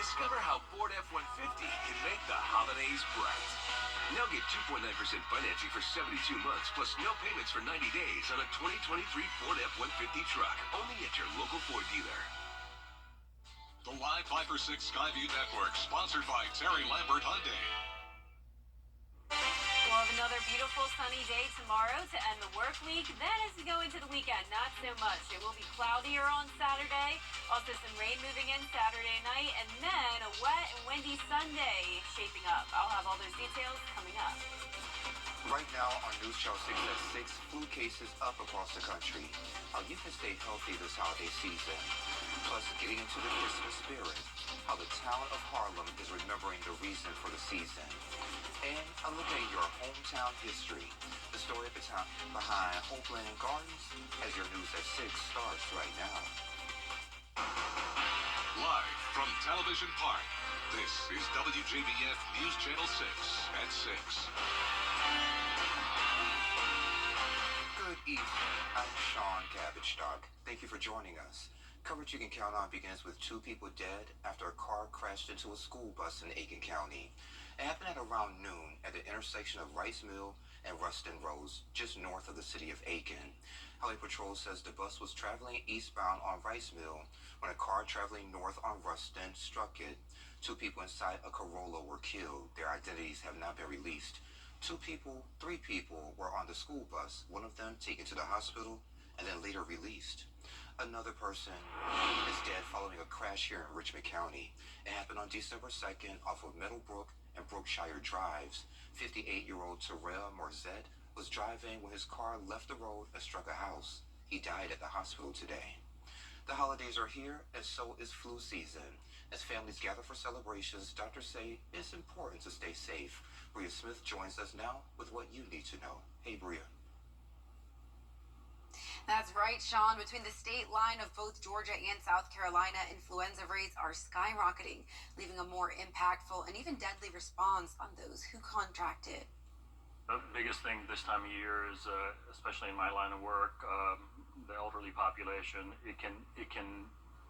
Discover how Ford F-150 can make the holidays bright. Now get 2.9% financing for 72 months, plus no payments for 90 days on a 2023 Ford F-150 truck. Only at your local Ford dealer. The Live 5 for 6 Skyview Network, sponsored by Terry Lambert Hyundai. We'll have another beautiful sunny day tomorrow to end the work week. Then as we go into the weekend, not so much. It will be cloudier on Saturday. Also some rain moving in Saturday night. And then a wet and windy Sunday shaping up. I'll have all those details coming up. Right now on News Show 6 at 6, flu cases up across the country. How you can stay healthy this holiday season. Plus, getting into the Christmas spirit. How the town of Harlem is remembering the reason for the season. And a look at your hometown history. The story behind Hopeland Gardens as your News at 6 starts right now. Live from Television Park, this is WJBF News Channel 6 at 6. Good evening. I'm Sean Cabbage-Stock. Thank you for joining us. Coverage you can count on begins with 2 people dead after a car crashed into a school bus in Aiken County. It happened at around noon at the intersection of Rice Mill and Ruston Roads, just north of the city of Aiken. Highway Patrol says the bus was traveling eastbound on Rice Mill when a car traveling north on Ruston struck it. 2 people inside a Corolla were killed. Their identities have not been released. 3 people were on the school bus, one of them taken to the hospital and then later released. Another person is dead following a crash here in Richmond County. It happened on December 2nd off of Meadowbrook and Brookshire Drives. 58-year-old Terrell Morzette was driving when his car left the road and struck a house. He died at the hospital today. The holidays are here, and so is flu season. As families gather for celebrations, doctors say it's important to stay safe. Bria Smith joins us now with what you need to know. Hey, Bria. That's right, Sean. Between the state line of both Georgia and South Carolina, influenza rates are skyrocketing, leaving a more impactful and even deadly response on those who contract it. The biggest thing this time of year is, especially in my line of work, the elderly population. It can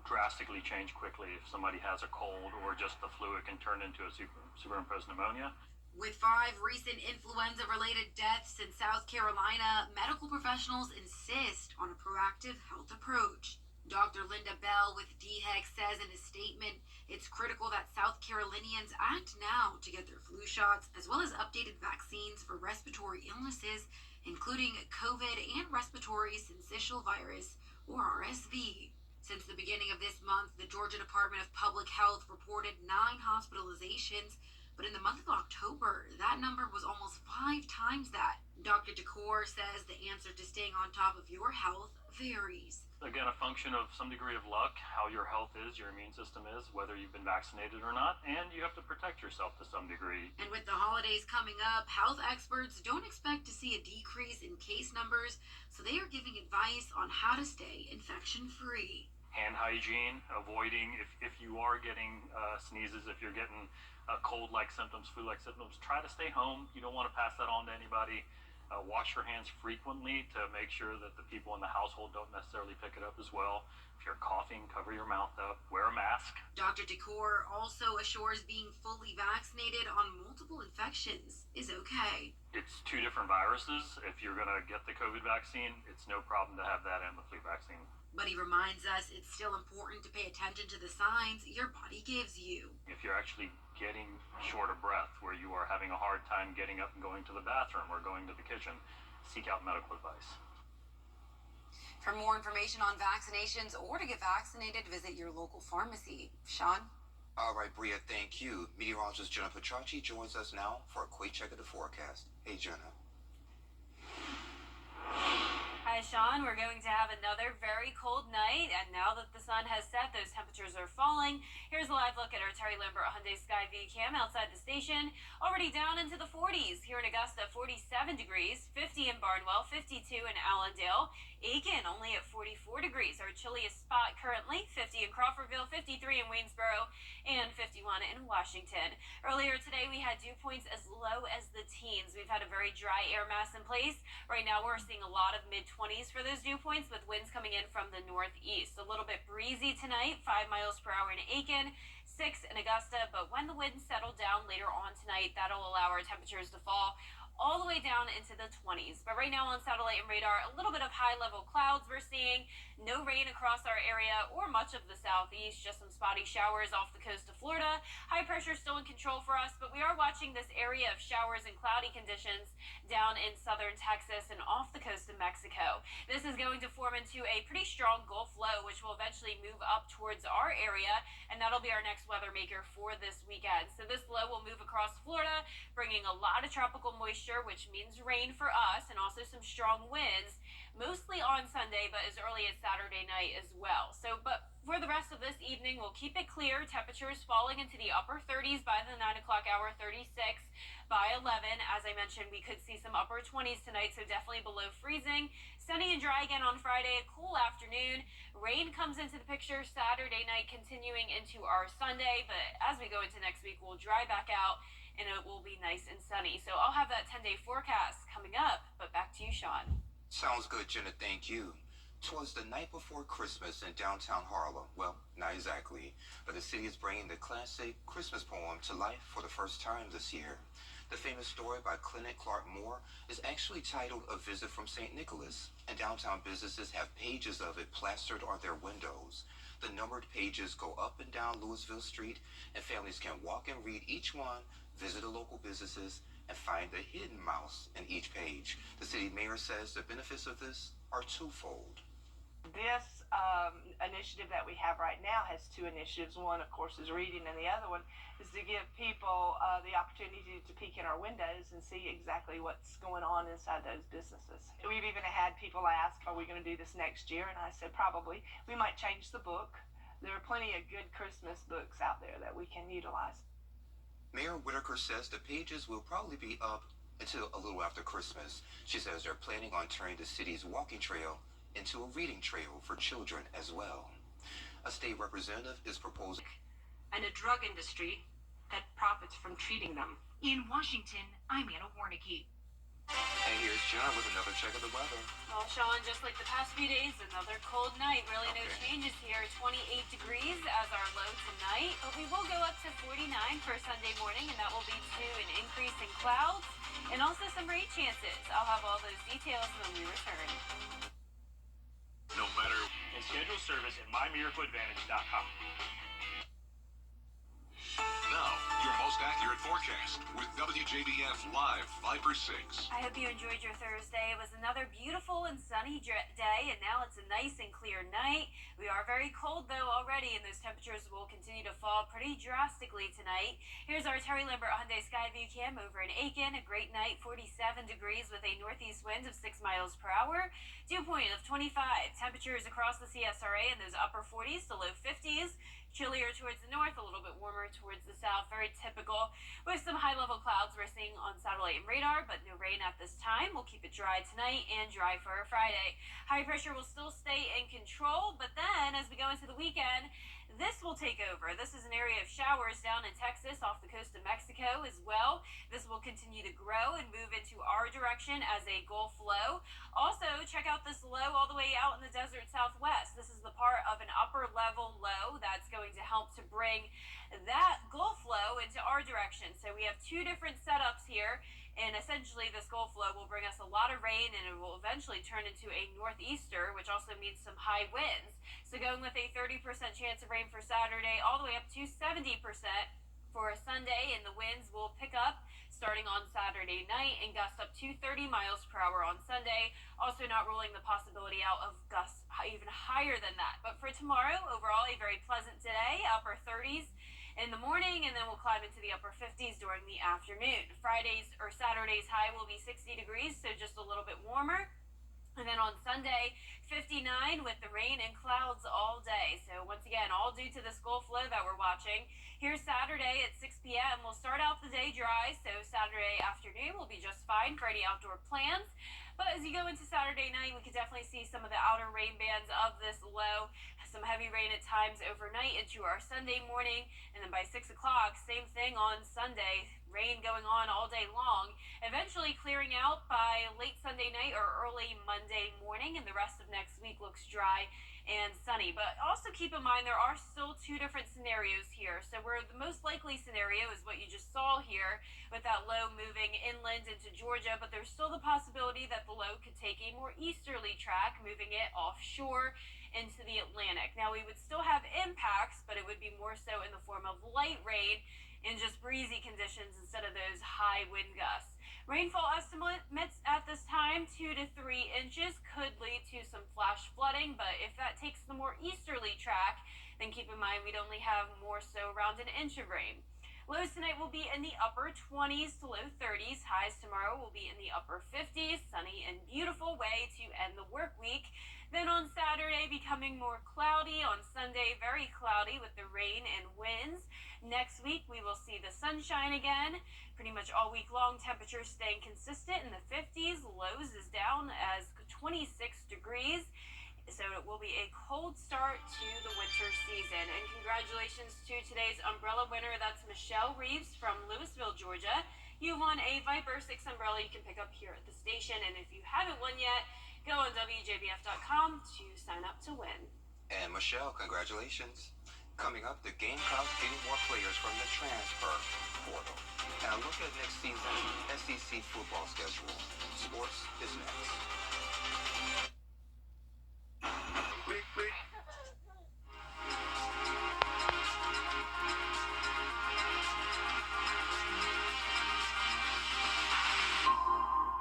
drastically change quickly. If somebody has a cold or just the flu, it can turn into a superimposed pneumonia. With 5 recent influenza-related deaths in South Carolina, medical professionals insist on a proactive health approach. Dr. Linda Bell with DHEC says in a statement, it's critical that South Carolinians act now to get their flu shots, as well as updated vaccines for respiratory illnesses, including COVID and respiratory syncytial virus, or RSV. Since the beginning of this month, the Georgia Department of Public Health reported 9 hospitalizations, but in the month of October, that number was almost 5 times that. Dr. Decor says the answer to staying on top of your health varies. Again, a function of some degree of luck, how your health is, your immune system is, whether you've been vaccinated or not, and you have to protect yourself to some degree. And with the holidays coming up, health experts don't expect to see a decrease in case numbers, so they are giving advice on how to stay infection-free. Hand hygiene, avoiding, if you are getting sneezes, if you're getting cold-like symptoms, flu-like symptoms, try to stay home. You don't want to pass that on to anybody. Wash your hands frequently to make sure that the people in the household don't necessarily pick it up as well. If you're coughing, cover your mouth up, wear a mask. Dr. Decor also assures being fully vaccinated on multiple infections is okay. It's 2 different viruses. If you're going to get the COVID vaccine, it's no problem to have that and the flu vaccine. But he reminds us it's still important to pay attention to the signs your body gives you. If you're actually getting short of breath, where you are having a hard time getting up and going to the bathroom or going to the kitchen, seek out medical advice. For more information on vaccinations or to get vaccinated, visit your local pharmacy. Sean? All right, Bria, thank you. Meteorologist Jenna Petracci joins us now for a quick check of the forecast. Hey, Jenna. Hi, Sean. We're going to have another very cold night, and now that the sun has set, those temperatures are falling. Here's a live look at our Terry Lambert Hyundai Skyview cam outside the station. Already down into the 40s. Here in Augusta, 47 degrees, 50 in Barnwell, 52 in Allendale. Aiken only at 44 degrees, our chilliest spot currently. 50 in Crawfordville, 53 in Waynesboro, and 51 in Washington. Earlier today, we had dew points as low as the teens. We've had a very dry air mass in place. Right now, we're seeing a lot of mid-20s for those dew points, with winds coming in from the northeast. A little bit breezy tonight, 5 miles per hour in Aiken, 6 in Augusta, but when the winds settle down later on tonight, that'll allow our temperatures to fall all the way down into the 20s. But right now on satellite and radar, a little bit of high-level clouds we're seeing. No rain across our area or much of the southeast, just some spotty showers off the coast of Florida. High pressure still in control for us, but we are watching this area of showers and cloudy conditions down in southern Texas and off the coast of Mexico. This is going to form into a pretty strong Gulf low, which will eventually move up towards our area, and that'll be our next weather maker for this weekend. So this low will move across Florida, bringing a lot of tropical moisture, which means rain for us, and also some strong winds, mostly on Sunday, but as early as Saturday night as well. But for the rest of this evening, we'll keep it clear. Temperatures falling into the upper 30s by the 9 o'clock hour, 36 by 11. As I mentioned, we could see some upper 20s tonight, so definitely below freezing. Sunny and dry again on Friday, a cool afternoon. Rain comes into the picture Saturday night, continuing into our Sunday, but as we go into next week, we'll dry back out and it will be nice and sunny. So I'll have that 10-day forecast coming up, but back to you, Sean. Sounds good, Jenna. Thank you. 'Twas the night before Christmas in downtown Harlem. Well, not exactly, but the city is bringing the classic Christmas poem to life for the first time this year. The famous story by Clement Clark Moore is actually titled A Visit from St. Nicholas, and downtown businesses have pages of it plastered on their windows. The numbered pages go up and down Louisville Street, and families can walk and read each one, visit the local businesses, and find the hidden mouse in each page. The city mayor says the benefits of this are twofold. This initiative that we have right now has two initiatives. One, of course, is reading, and the other one is to give people the opportunity to peek in our windows and see exactly what's going on inside those businesses. We've even had people ask, are we going to do this next year? And I said, probably. We might change the book. There are plenty of good Christmas books out there that we can utilize. Mayor Whitaker says the pages will probably be up until a little after Christmas. She says they're planning on turning the city's walking trail into a reading trail for children as well. A state representative is proposing and a drug industry that profits from treating them. In Washington, I'm Anna Warnicki. And here's Jenna with another check of the weather. Well, Sean, just like the past few days, another cold night. Really no changes here. 28 degrees as our low tonight, but we will go up to 49 for Sunday morning, and that will lead to an increase in clouds and also some rain chances. I'll have all those details when we return. No matter. And schedule service at mymiracleadvantage.com. Now, your most accurate forecast with WJBF Live Viper 6. I hope you enjoyed your Thursday. It was another beautiful and sunny day, and now it's a nice and clear night. We are very cold, though, already, and those temperatures will continue to fall pretty drastically tonight. Here's our Terry Lambert Hyundai Sky View Cam over in Aiken. A great night, 47 degrees with a northeast wind of 6 miles per hour. Dew point of 25. Temperatures across the CSRA in those upper 40s to low 50s. Chillier towards the north, a little bit warmer towards the south. Very typical with some high-level clouds we're seeing on satellite and radar, but no rain at this time. We'll keep it dry tonight and dry for our Friday. High pressure will still stay in control, but then as we go into the weekend, this will take over. This is an area of showers down in Texas off the coast of Mexico as well. This will continue to grow and move into our direction as a Gulf low. Also, check out this low all the way out in the desert southwest. This is the part of an upper level low that's going to help to bring that Gulf low into our direction. So we have two different setups here. And essentially, this Gulf low will bring us a lot of rain, and it will eventually turn into a northeaster, which also means some high winds. So going with a 30% chance of rain for Saturday, all the way up to 70% for Sunday, and the winds will pick up starting on Saturday night and gust up to 30 miles per hour on Sunday. Also not ruling the possibility out of gusts even higher than that. But for tomorrow, overall, a very pleasant day, upper 30s. In the morning, and then we'll climb into the upper 50s during the afternoon. Friday's or Saturday's high will be 60 degrees, so just a little bit warmer. And then on Sunday, 59 with the rain and clouds all day. So once again, all due to this Gulf low that we're watching. Here's Saturday at 6 p.m. We'll start out the day dry, so Saturday afternoon will be just fine for any outdoor plans. But as you go into Saturday night, we could definitely see some of the outer rain bands of this low. Some heavy rain at times overnight into our Sunday morning. And then by 6 o'clock, same thing on Sunday. Rain going on all day long. Eventually clearing out by late Sunday night or early Monday morning. And the rest of next week looks dry and sunny. But also keep in mind there are still two different scenarios here. So where the most likely scenario is what you just saw here with that low moving inland into Georgia, but there's still the possibility that the low could take a more easterly track, moving it offshore into the Atlantic. Now we would still have impacts, but it would be more so in the form of light rain and just breezy conditions instead of those high wind gusts. Rainfall estimates at this time 2 to 3 inches could lead to some flash flooding, but if that takes the more easterly track, then keep in mind we'd only have more so around an inch of rain. Lows tonight will be in the upper 20s to low 30s. Highs tomorrow will be in the upper 50s. Sunny and beautiful way to end the work week. Then on Saturday, becoming more cloudy. On Sunday, very cloudy with the rain and winds. Next week, we will see the sunshine again. Pretty much all week long, temperatures staying consistent in the 50s. Lows is down as 26 degrees. So it will be a cold start to the winter season. And congratulations to today's umbrella winner. That's Michelle Reeves from Louisville, Georgia. You won a Viper 6 umbrella you can pick up here at the station. And if you haven't won yet, go on WJBF.com to sign up to win. And Michelle, congratulations. Coming up, the Gamecocks getting more players from the transfer portal. And a look at next season's SEC football schedule. Sports is next.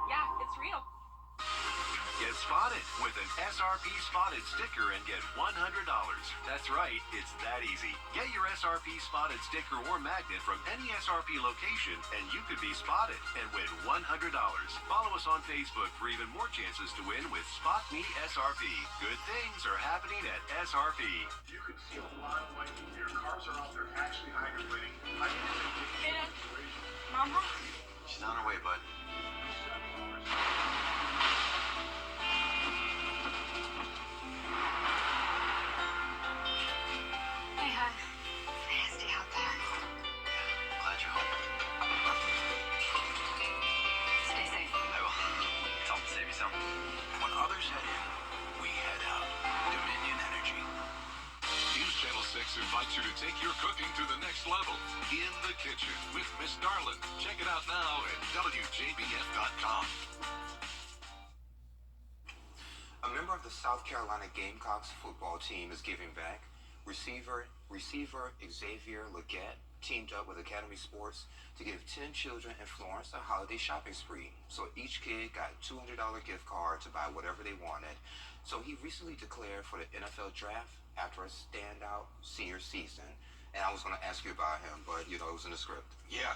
Yeah, it's real. Get spotted with an SRP Spotted sticker and get $100. That's right, it's that easy. Get your SRP Spotted sticker or magnet from any SRP location and you could be spotted and win $100. Follow us on Facebook for even more chances to win with Spot Me SRP. Good things are happening at SRP. You can see a lot of light here. Cars are out there actually hydroplaning. Mama? She's on her way, bud. Hey, hon. Nasty out there. Glad you're home. Stay safe. I will. Tell them to save you some. When others head in, we head out. Dominion Energy. News Channel 6 invites you to take your cooking to the next level. In the Kitchen with Miss Darlin. Check it out now at WJBF.com. A member of the South Carolina Gamecocks football team is giving back. Receiver Xavier Leggett teamed up with Academy Sports to give 10 children in Florence a holiday shopping spree. So each kid got a $200 gift card to buy whatever they wanted. So he recently declared for the NFL draft after a standout senior season. And I was going to ask you about him, but it was in the script. Yeah.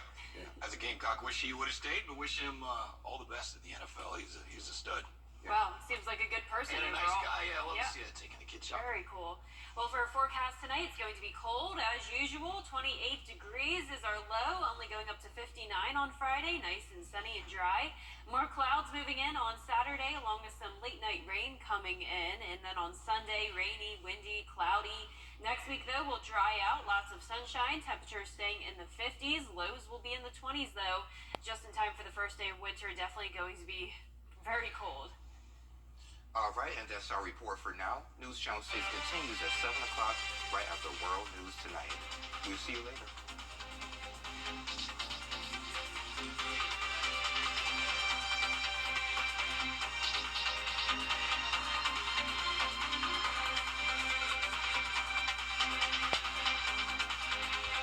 As a Gamecock, wish he would have stayed, but wish him all the best in the NFL. He's a stud. Wow, seems like a good person And a overall. nice guy. Yeah, I love to see that taking the kids shopping. Very cool. Well, for our forecast tonight, it's going to be cold as usual. 28 degrees is our low, only going up to 59 on Friday. Nice and sunny and dry. More clouds moving in on Saturday, along with some late night rain coming in. And then on Sunday, rainy, windy, cloudy. Next week, though, will dry out. Lots of sunshine. Temperatures staying in the 50s. Lows will be in the 20s, though. Just in time for the first day of winter. Definitely going to be very cold. All right, and that's our report for now. News Channel 6 continues at 7 o'clock right after World News Tonight. We'll see you later.